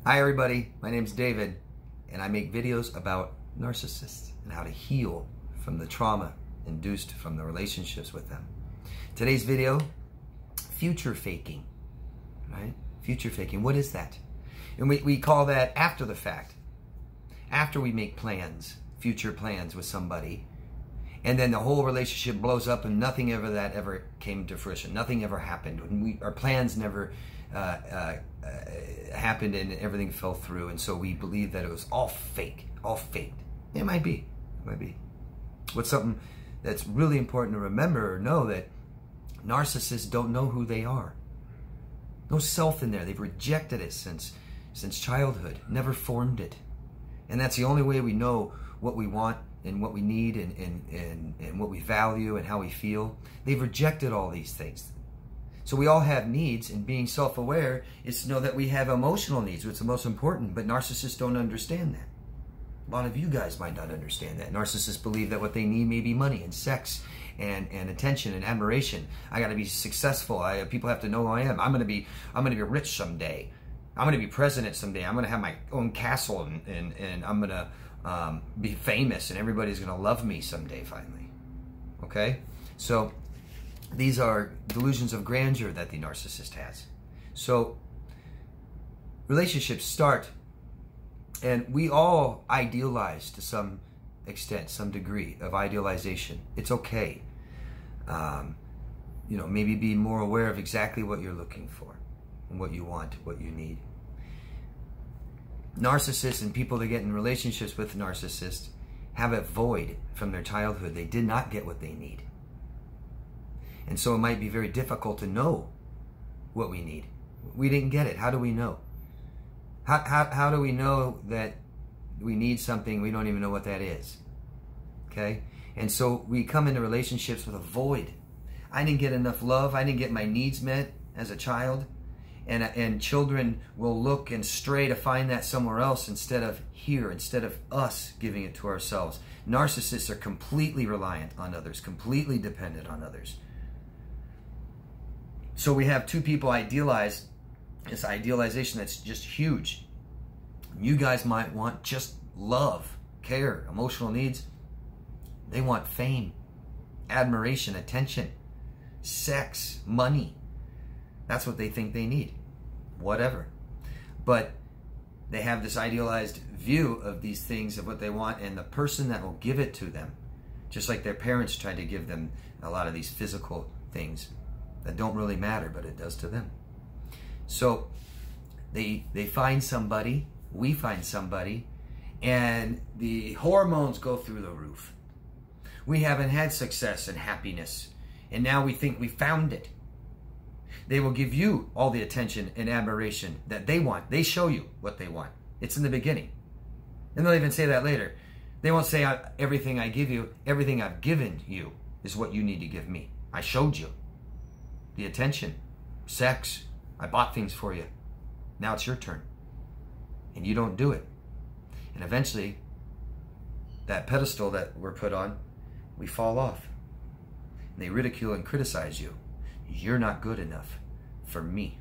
Hi everybody, my name's David, and I make videos about narcissists and how to heal from the trauma induced from the relationships with them. Today's video, future faking, right? Future faking, what is that? And we call that after the fact. After we make plans, future plans with somebody, and then the whole relationship blows up and nothing ever came to fruition. Nothing ever happened. Our plans never happened and everything fell through, and so we believe that it was all fake, all faked. It might be. It might be. What's something that's really important to remember or know, that narcissists don't know who they are. No self in there. They've rejected it since childhood, never formed it. And that's the only way we know what we want and what we need and what we value and how we feel. They've rejected all these things. So we all have needs, and being self-aware is to know that we have emotional needs, which is the most important, but narcissists don't understand that. A lot of you guys might not understand that. Narcissists believe that what they need may be money and sex and attention and admiration. I got to be successful. People have to know who I am. I'm gonna be rich someday. I'm gonna be president someday. I'm gonna have my own castle and I'm gonna be famous and everybody's gonna love me someday finally. Okay? So these are delusions of grandeur that the narcissist has. So relationships start, and we all idealize to some extent, some degree of idealization. It's okay. Maybe be more aware of exactly what you're looking for and what you want, what you need. Narcissists and people that get in relationships with narcissists have a void from their childhood. They did not get what they need. And so it might be very difficult to know what we need. We didn't get it. How do we know? How do we know that we need something we don't even know what that is? Okay? And so we come into relationships with a void. I didn't get enough love. I didn't get my needs met as a child. And children will look and stray to find that somewhere else instead of here, instead of us giving it to ourselves. Narcissists are completely reliant on others, completely dependent on others. So we have two people idealize, this idealization that's just huge. You guys might want just love, care, emotional needs. They want fame, admiration, attention, sex, money. That's what they think they need. Whatever. But they have this idealized view of these things, of what they want, and the person that will give it to them, just like their parents tried to give them a lot of these physical things that don't really matter, but it does to them. So they find somebody, we find somebody, and the hormones go through the roof. We haven't had success and happiness, and now we think we found it. They will give you all the attention and admiration that they want. They show you what they want. It's in the beginning. And they'll even say that later. They won't say, everything I give you, everything I've given you is what you need to give me. I showed you the attention, sex. I bought things for you. Now it's your turn. And you don't do it. And eventually, that pedestal that we're put on, we fall off. And they ridicule and criticize you. You're not good enough for me.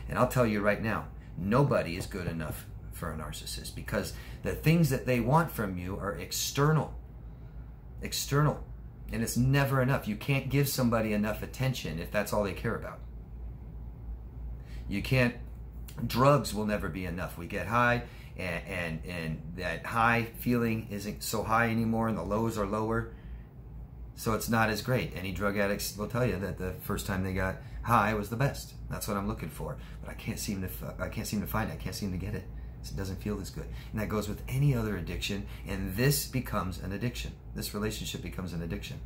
And I'll tell you right now, nobody is good enough for a narcissist, because the things that they want from you are external. External. And it's never enough. You can't give somebody enough attention if that's all they care about. You can't, drugs will never be enough. We get high, and that high feeling isn't so high anymore, and the lows are lower. So it's not as great. Any drug addicts will tell you that the first time they got high was the best. That's what I'm looking for. But I can't seem to find it. I can't seem to get it. It doesn't feel as good. And that goes with any other addiction. And this becomes an addiction. This relationship becomes an addiction.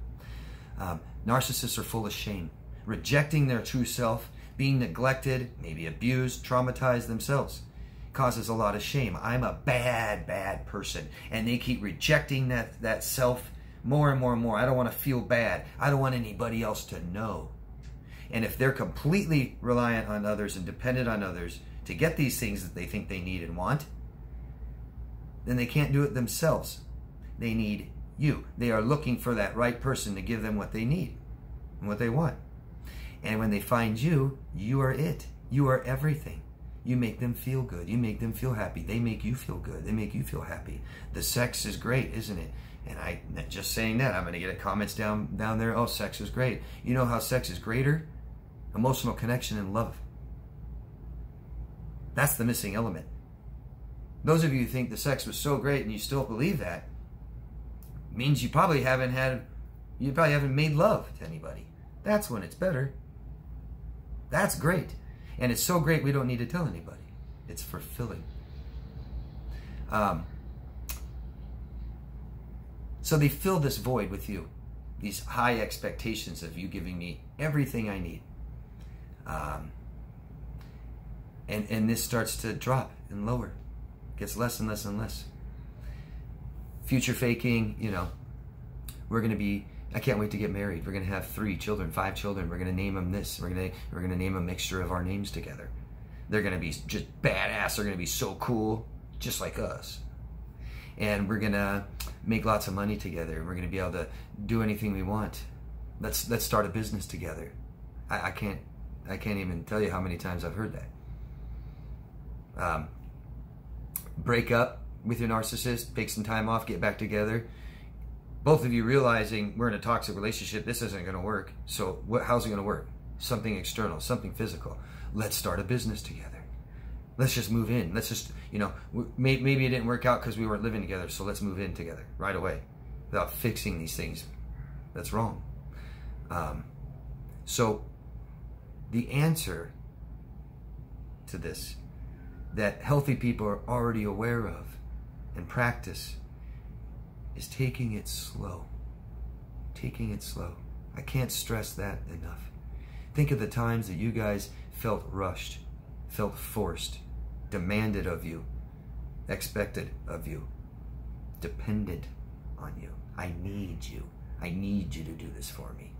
Narcissists are full of shame. Rejecting their true self, being neglected, maybe abused, traumatized themselves, causes a lot of shame. I'm a bad, bad person. And they keep rejecting that self more and more and more. I don't want to feel bad. I don't want anybody else to know. And if they're completely reliant on others and dependent on others to get these things that they think they need and want, then they can't do it themselves. They need you. They are looking for that right person to give them what they need and what they want. And when they find you, you are it. You are everything. You make them feel good. You make them feel happy. They make you feel good. They make you feel happy. The sex is great, isn't it? And I, just saying that, I'm going to get comments down there. Oh, sex is great. You know how sex is greater? Emotional connection and love. That's the missing element. Those of you who think the sex was so great and you still believe that, means you probably haven't made love to anybody. That's when it's better. That's great. And it's so great we don't need to tell anybody. It's fulfilling. So they fill this void with you. These high expectations of you giving me everything I need. And this starts to drop and lower. Gets less and less and less. Future faking, you know, I can't wait to get married. We're going to have 3 children, 5 children. We're going to name them this. We're going to name a mixture of our names together. They're going to be just badass. They're going to be so cool, just like us. And we're going to make lots of money together. We're going to be able to do anything we want. Let's start a business together. I can't even tell you how many times I've heard that. Break up with your narcissist, take some time off, get back together. Both of you realizing we're in a toxic relationship, this isn't going to work. So how's it going to work? Something external, something physical. Let's start a business together. Let's just move in. Let's just, you know, maybe it didn't work out because we weren't living together, so let's move in together right away without fixing these things. That's wrong. So the answer to this that healthy people are already aware of and practice is taking it slow. Taking it slow. I can't stress that enough. Think of the times that you guys felt rushed, felt forced, demanded of you, expected of you, depended on you. I need you. I need you to do this for me.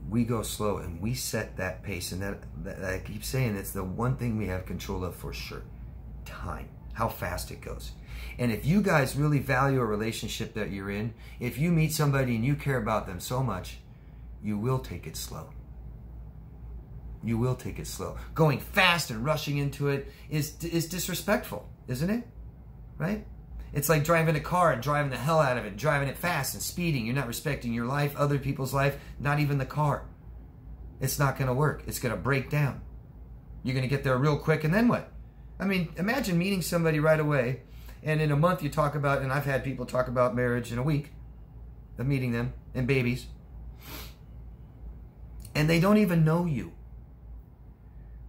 We go slow and we set that pace, and that I keep saying it's the one thing we have control of for sure. Time. How fast it goes. And if you guys really value a relationship that you're in, if you meet somebody and you care about them so much, you will take it slow. You will take it slow. Going fast and rushing into it is disrespectful, isn't it? Right? It's like driving a car and driving the hell out of it, driving it fast and speeding. You're not respecting your life, other people's life, not even the car. It's not going to work. It's going to break down. You're going to get there real quick, and then what? I mean, imagine meeting somebody right away, and in a month you talk about, and I've had people talk about marriage in a week of meeting them, and babies. And they don't even know you.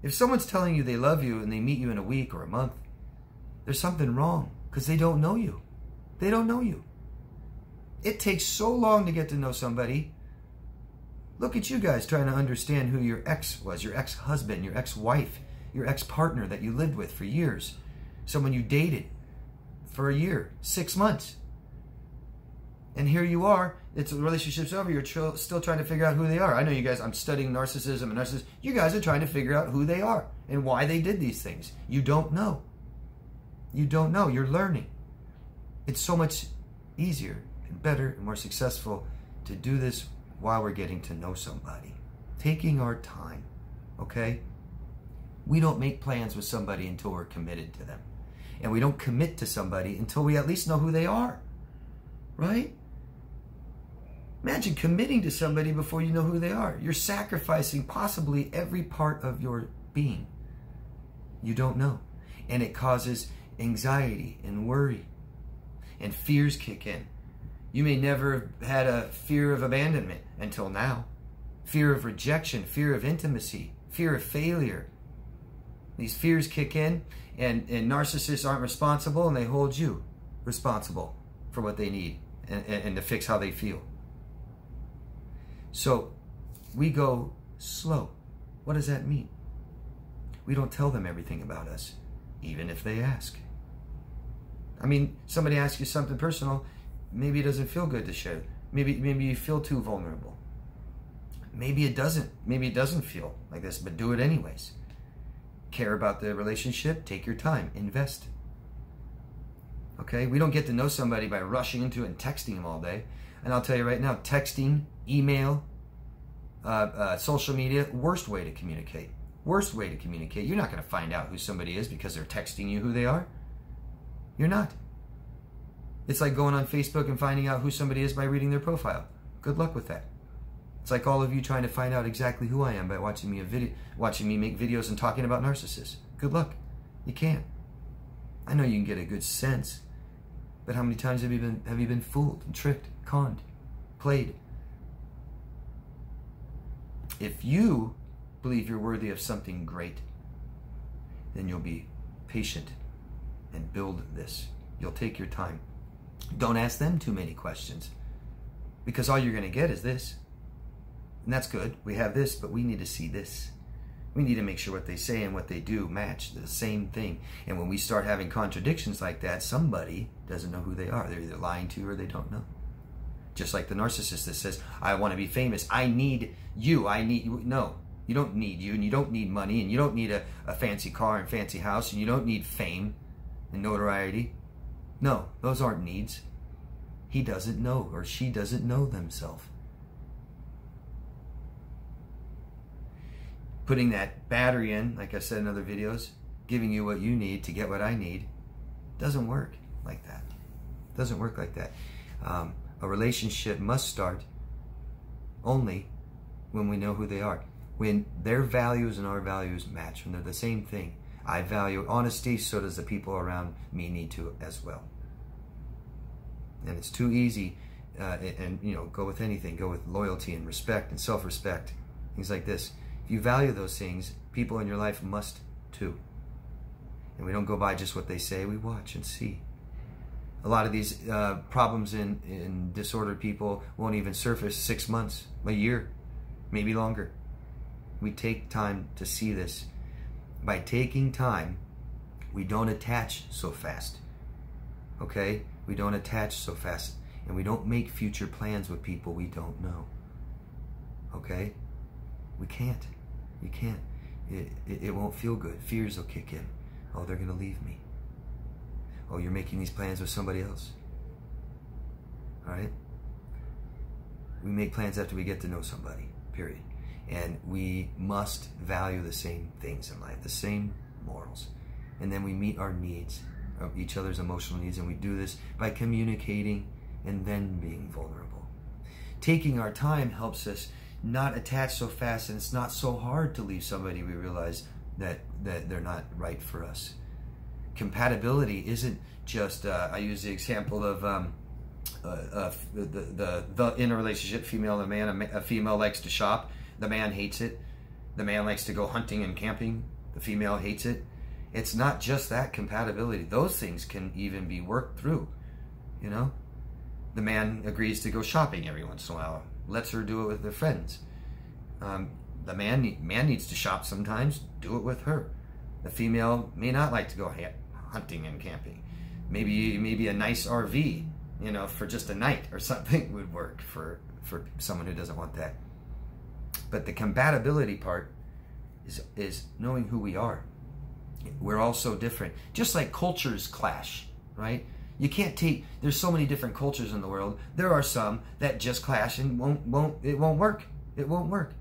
If someone's telling you they love you and they meet you in a week or a month, there's something wrong. Because they don't know you. They don't know you. It takes so long to get to know somebody. Look at you guys trying to understand who your ex was, your ex-husband, your ex-wife, your ex-partner that you lived with for years. Someone you dated for a year, 6 months. And here you are, the relationship's over, you're still trying to figure out who they are. I know you guys, I'm studying narcissism and narcissists. You guys are trying to figure out who they are and why they did these things. You don't know. You don't know. You're learning. It's so much easier and better and more successful to do this while we're getting to know somebody. Taking our time, okay? We don't make plans with somebody until we're committed to them. And we don't commit to somebody until we at least know who they are, right? Imagine committing to somebody before you know who they are. You're sacrificing possibly every part of your being. You don't know. And it causes anxiety and worry, and fears kick in. You may never have had a fear of abandonment until now. Fear of rejection, fear of intimacy, fear of failure. These fears kick in, and narcissists aren't responsible, and they hold you responsible for what they need and to fix how they feel. So we go slow. What does that mean? We don't tell them everything about us, even if they ask. I mean, somebody asks you something personal, maybe it doesn't feel good to share. Maybe you feel too vulnerable. Maybe it doesn't feel like this, but do it anyways. Care about the relationship, take your time, invest. Okay? We don't get to know somebody by rushing into it and texting them all day. And I'll tell you right now, texting, email, social media, worst way to communicate. Worst way to communicate. You're not going to find out who somebody is because they're texting you who they are. You're not. It's like going on Facebook and finding out who somebody is by reading their profile. Good luck with that. It's like all of you trying to find out exactly who I am by watching me make videos and talking about narcissists. Good luck. You can't. I know you can get a good sense, but how many times have you been fooled and tricked, conned, played? If you believe you're worthy of something great, then you'll be patient and build this. You'll take your time. Don't ask them too many questions, because all you're going to get is this. And that's good. We have this, but we need to see this. We need to make sure what they say and what they do match the same thing. And when we start having contradictions like that, somebody doesn't know who they are. They're either lying to you or they don't know. Just like the narcissist that says, I want to be famous. I need you. I need you. No, you don't need you, and you don't need money, and you don't need a fancy car and fancy house, and you don't need fame and notoriety. No, those aren't needs. He doesn't know, or she doesn't know themselves. Putting that battery in, like I said in other videos, giving you what you need to get what I need, doesn't work like that. Doesn't work like that. A relationship must start only when we know who they are. When their values and our values match, when they're the same thing. I value honesty, so does the people around me need to as well. And it's too easy, and you know, go with anything. Go with loyalty and respect and self-respect, things like this. If you value those things, people in your life must too. And we don't go by just what they say, we watch and see. A lot of these problems in disordered people won't even surface 6 months, a year, maybe longer. We take time to see this. By taking time, we don't attach so fast. Okay? We don't attach so fast. And we don't make future plans with people we don't know. Okay? We can't. You can't. It won't feel good. Fears will kick in. Oh, they're going to leave me. Oh, you're making these plans with somebody else. All right? We make plans after we get to know somebody, period. And we must value the same things in life, the same morals. And then we meet our needs, each other's emotional needs, and we do this by communicating and then being vulnerable. Taking our time helps us not attach so fast, and it's not so hard to leave somebody we realize that they're not right for us. Compatibility isn't just, I use the example of the in a relationship, female and a man. A female likes to shop. The man hates it. The man likes to go hunting and camping. The female hates it. It's not just that compatibility. Those things can even be worked through, you know? The man agrees to go shopping every once in a while. Lets her do it with their friends. The man needs to shop sometimes. Do it with her. The female may not like to go hunting and camping. Maybe a nice RV, you know, for just a night or something would work for someone who doesn't want that. But the compatibility part is knowing who we are. We're all so different. Just like cultures clash, right? You can't take, there's so many different cultures in the world. There are some that just clash and it won't work. It won't work.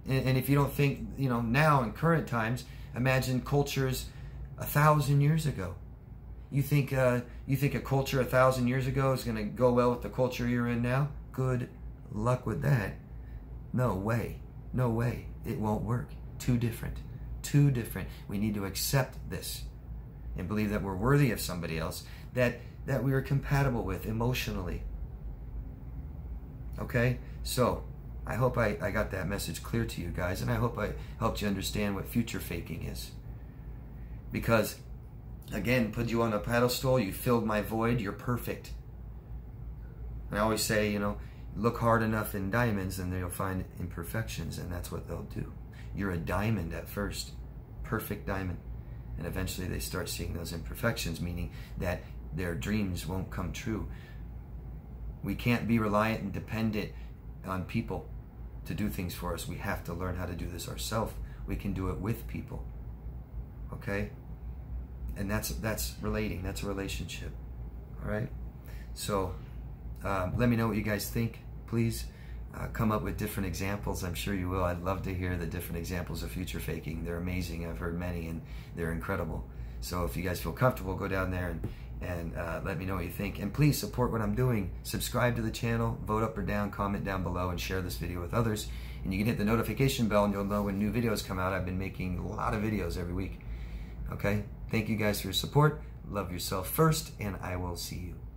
And if you don't think, you know, now in current times, imagine cultures 1,000 years ago. You think a culture 1,000 years ago is going to go well with the culture you're in now? Good luck with that. No way. No way. It won't work. Too different. Too different. We need to accept this and believe that we're worthy of somebody else that we are compatible with emotionally. Okay? So, I hope I got that message clear to you guys, and I hope I helped you understand what future faking is. Because, again, put you on a pedestal, you filled my void, you're perfect. I always say, you know, look hard enough in diamonds and you'll find imperfections, and that's what they'll do. You're a diamond at first, perfect diamond. And eventually they start seeing those imperfections, meaning that their dreams won't come true. We can't be reliant and dependent on people to do things for us. We have to learn how to do this ourselves. We can do it with people. Okay? And that's relating. That's a relationship. All right? So, let me know what you guys think, please. come up with different examples. I'm sure you will. I'd love to hear the different examples of future faking. They're amazing. I've heard many, and they're incredible. So if you guys feel comfortable, go down there and let me know what you think. And please support what I'm doing. Subscribe to the channel, vote up or down, comment down below, and share this video with others. And you can hit the notification bell, and you'll know when new videos come out. I've been making a lot of videos every week. Okay? Thank you guys for your support. Love yourself first, and I will see you.